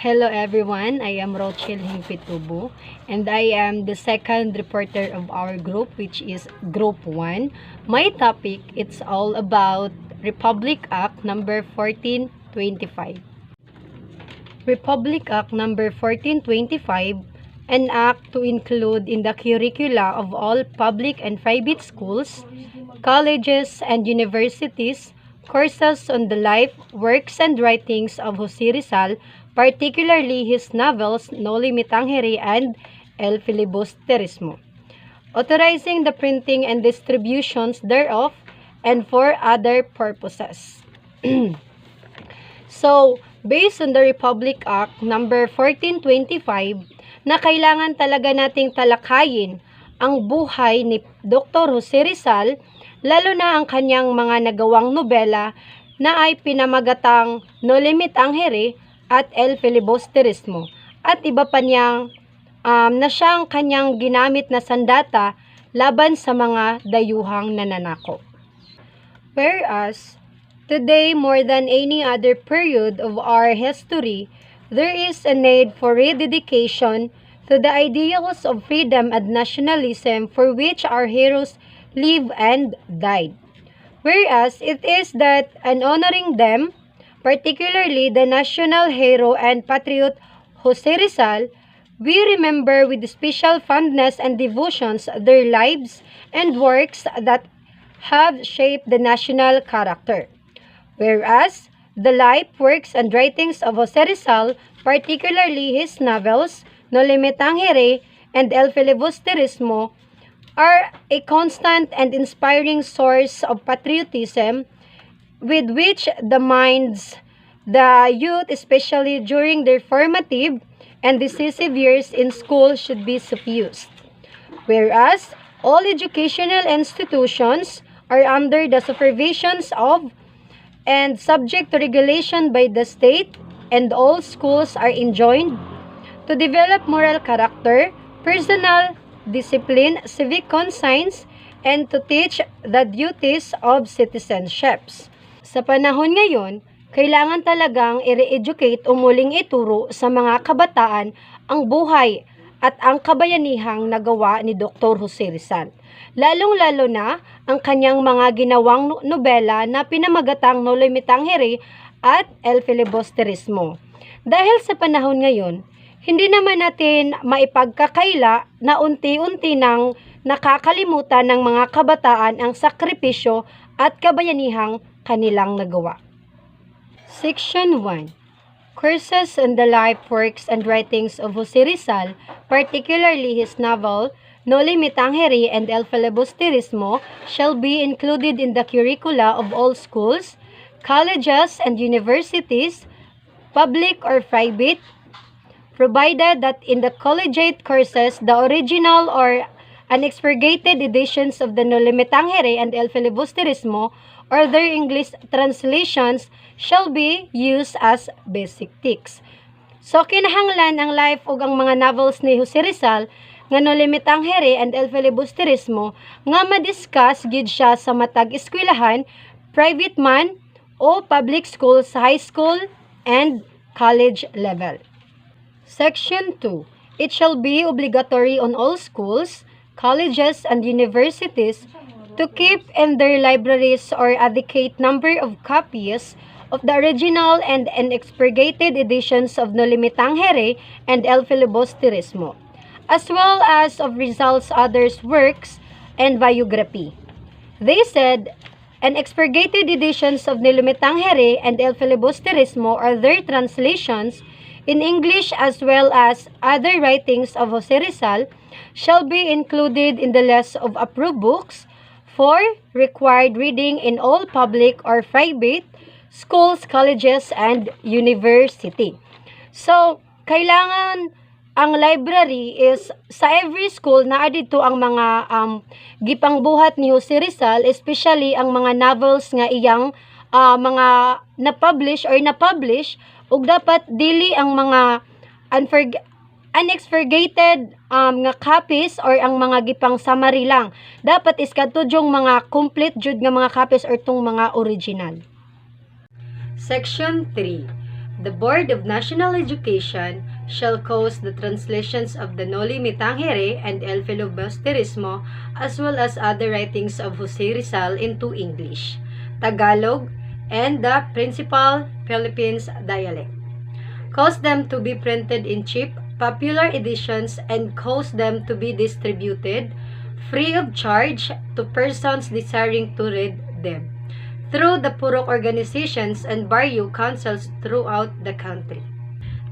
Hello everyone, I am Rochelle Himpitubo and I am the second reporter of our group, which is Group 1. My topic, it's all about Republic Act number 1425. Republic Act number 1425, an act to include in the curricula of all public and private schools, colleges, and universities courses on the life, works, and writings of Jose Rizal, particularly his novels Noli Me Tangere and El Filibusterismo, authorizing the printing and distributions thereof, and for other purposes. So, based on the Republic Act number 1425, na kailangan talaga nating talakayin ang buhay ni Dr. Jose Rizal, lalo na ang kanyang mga nagawang nobela na ay pinamagatang Noli Me Tangere at El Filibusterismo, at iba pa niyang na siyang kanyang ginamit na sandata laban sa mga dayuhang nananakop. Whereas, today, more than any other period of our history, there is a need for rededication to the ideals of freedom and nationalism for which our heroes lived and died. Whereas, it is that in honoring them, particularly the national hero and patriot Jose Rizal, we remember with special fondness and devotions their lives and works that have shaped the national character. Whereas, the life, works, and writings of Jose Rizal, particularly his novels, Noli Me Tangere and El Filibusterismo, are a constant and inspiring source of patriotism with which the youth, especially during their formative and decisive years in school, should be suffused. Whereas, all educational institutions are under the supervisions of and subject to regulation by the state, and all schools are enjoined to develop moral character, personal discipline, civic conscience, and to teach the duties of citizenships. Sa panahon ngayon, kailangan talagang i-re-educate o muling ituro sa mga kabataan ang buhay at ang kabayanihang nagawa ni Dr. Jose Rizal. Lalong-lalo na ang kanyang mga ginawang nobela na pinamagatang Noli Me Tangere at El Filibusterismo. Dahil sa panahon ngayon, hindi naman natin maipagkakaila na unti-unti nang nakakalimutan ng mga kabataan ang sakripisyo at kabayanihang kanilang nagawa. Section 1. Courses on the life, works, and writings of Jose Rizal, particularly his novel Noli Me Tangere and El Filibusterismo, shall be included in the curricula of all schools, colleges, and universities, public or private, provided that in the collegiate courses, the original or unexpurgated editions of the Noli Me Tangere and El Filibusterismo or their English translations shall be used as basic texts. So, kinahanglan ang life ug ang mga novels ni Jose Rizal nga Noli Me Tangere and El Filibusterismo nga madiscuss gid siya sa matag eskwelahan, private man o public school sa high school and college level. Section 2. It shall be obligatory on all schools, colleges, and universities to keep in their libraries or adequate number of copies of the original and unexpurgated editions of Noli Me Tangere and El Filibusterismo, as well as of Rizal's others works and biography. They said, unexpurgated editions of Noli Me Tangere and El Filibusterismo or their translations in English as well as other writings of Jose Rizal shall be included in the list of approved books for required reading in all public or private schools, colleges, and university. So, kailangan ang library is sa every school na dito ang mga gipangbuhat ni Jose Rizal, especially ang mga novels nga iyang mga na-publish ug dapat dili ang mga unexpurgated nga copies or ang mga gipang summary lang. Dapat is kadtong mga complete jud nga mga copies or tong mga original. Section 3. The Board of National Education shall cause the translations of the Noli Me Tangere and El Filibusterismo as well as other writings of Jose Rizal into English, Tagalog, and the principal Philippines dialect. Cause them to be printed in cheap, popular editions and cause them to be distributed free of charge to persons desiring to read them through the Purok organizations and barrio councils throughout the country.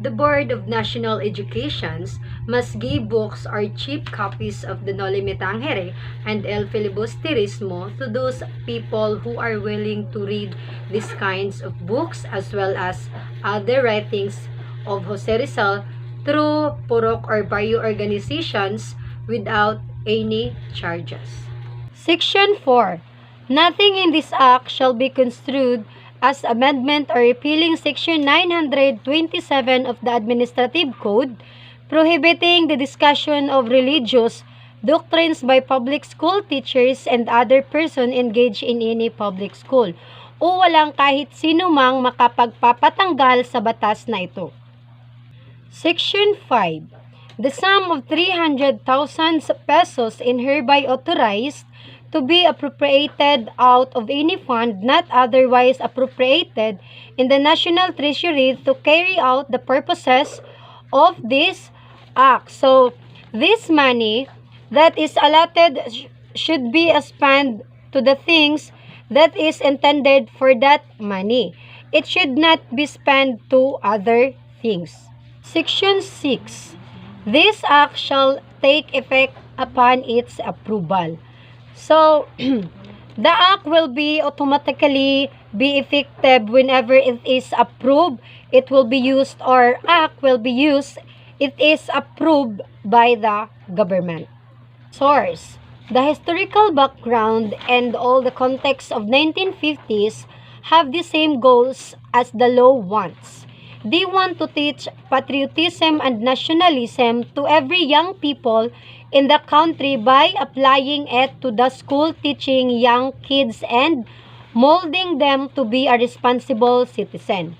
The Board of National Educations must give books or cheap copies of the Noli Me Tangere and El Filibusterismo to those people who are willing to read these kinds of books as well as other writings of Jose Rizal through Purok or barrio organizations without any charges. Section 4. Nothing in this act shall be construed as amendment or repealing Section 927 of the Administrative Code, prohibiting the discussion of religious doctrines by public school teachers and other person engaged in any public school, o walang kahit sino mang makapagpapatanggal sa batas na ito. Section 5. The sum of 300,000 pesos in hereby authorized to be appropriated out of any fund not otherwise appropriated in the National Treasury to carry out the purposes of this act. So, this money that is allotted should be spent to the things that is intended for that money. It should not be spent to other things. Section 6. This act shall take effect upon its approval. So, the act will be automatically be effective whenever it is approved, it will be used, or act will be used, it is approved by the government. Source. The historical background and all the context of 1950s have the same goals as the law wants. They want to teach patriotism and nationalism to every young people in the country by applying it to the school, teaching young kids and molding them to be a responsible citizen.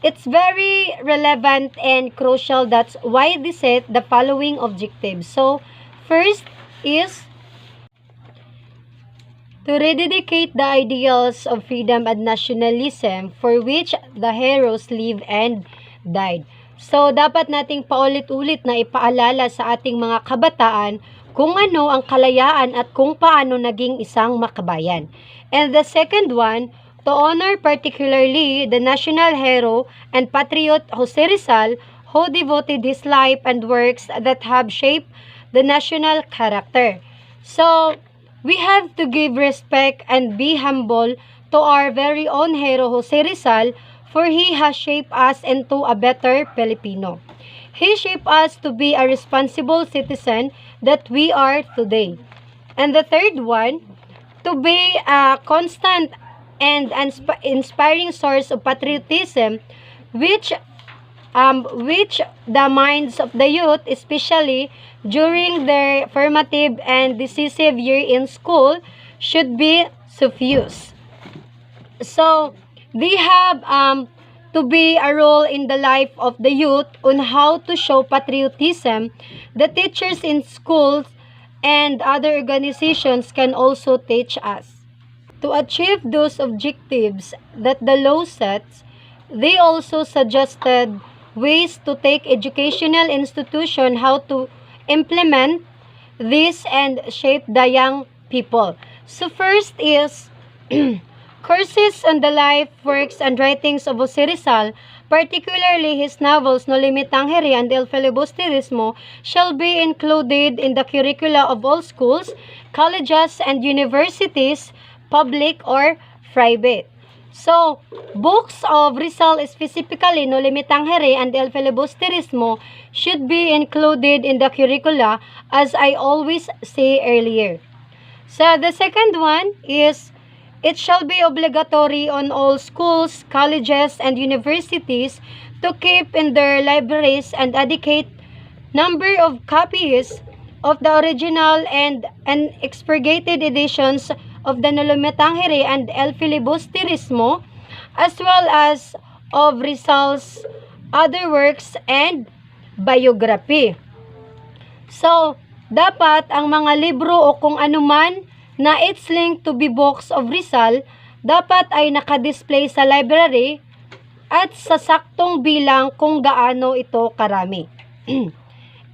It's very relevant and crucial. That's why they set the following objectives. So, first is to rededicate the ideals of freedom and nationalism for which the heroes lived and died. So, dapat nating paulit-ulit na ipaalala sa ating mga kabataan kung ano ang kalayaan at kung paano naging isang makabayan. And the second one, to honor particularly the national hero and patriot Jose Rizal, who devoted his life and works that have shaped the national character. So, we have to give respect and be humble to our very own hero Jose Rizal, for he has shaped us into a better Filipino. He shaped us to be a responsible citizen that we are today. And the third one, to be a constant and inspiring source of patriotism which the minds of the youth, especially during their formative and decisive year in school, should be suffused. So, they have to be a role in the life of the youth on how to show patriotism. The teachers in schools and other organizations can also teach us. To achieve those objectives that the law sets, they also suggested ways to take educational institution how to implement this and shape the young people. So first is courses on the life, works, and writings of Jose Rizal, particularly his novels Noli Me Tangere and El Filibusterismo, shall be included in the curricula of all schools, colleges, and universities, public or private. So, books of Rizal, specifically Noli Me Tangere and El Filibusterismo, should be included in the curricula, as I always say earlier. So, the second one is, it shall be obligatory on all schools, colleges, and universities to keep in their libraries an adequate number of copies of the original and expurgated editions of the Noli Me Tangere and El Filibusterismo, as well as of Rizal's other works and biography. So, dapat ang mga libro o kung anuman na it's linked to be books of Rizal, dapat ay nakadisplay sa library at sa saktong bilang kung gaano ito karami.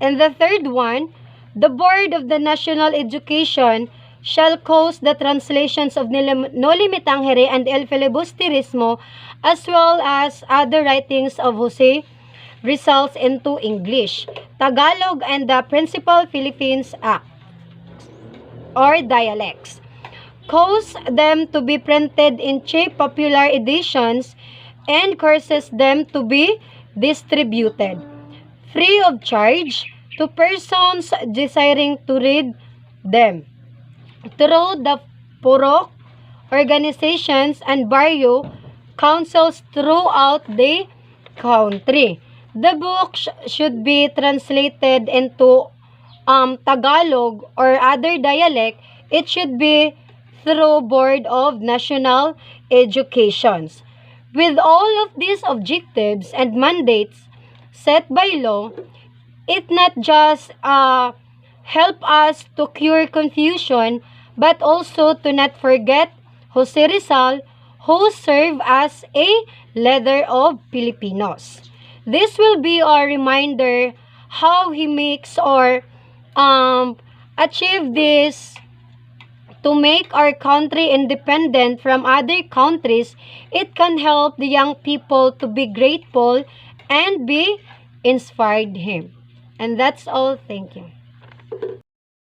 And the third one, the Board of the National Education shall cause the translations of Noli Me Tangere and El Filibusterismo as well as other writings of Jose Rizal into English, Tagalog, and the principal Philippines Act or dialects. Cause them to be printed in cheap popular editions and causes them to be distributed free of charge to persons desiring to read them through the Purok organizations and barrio councils throughout the country. The book should be translated into Tagalog or other dialect. It should be through Board of National Educations. With all of these objectives and mandates set by law, it not just help us to cure confusion, but also to not forget Jose Rizal, who served as a leader of Filipinos. This will be a reminder how he makes or achieve this to make our country independent from other countries. It can help the young people to be grateful and be inspired him. And that's all. Thank you.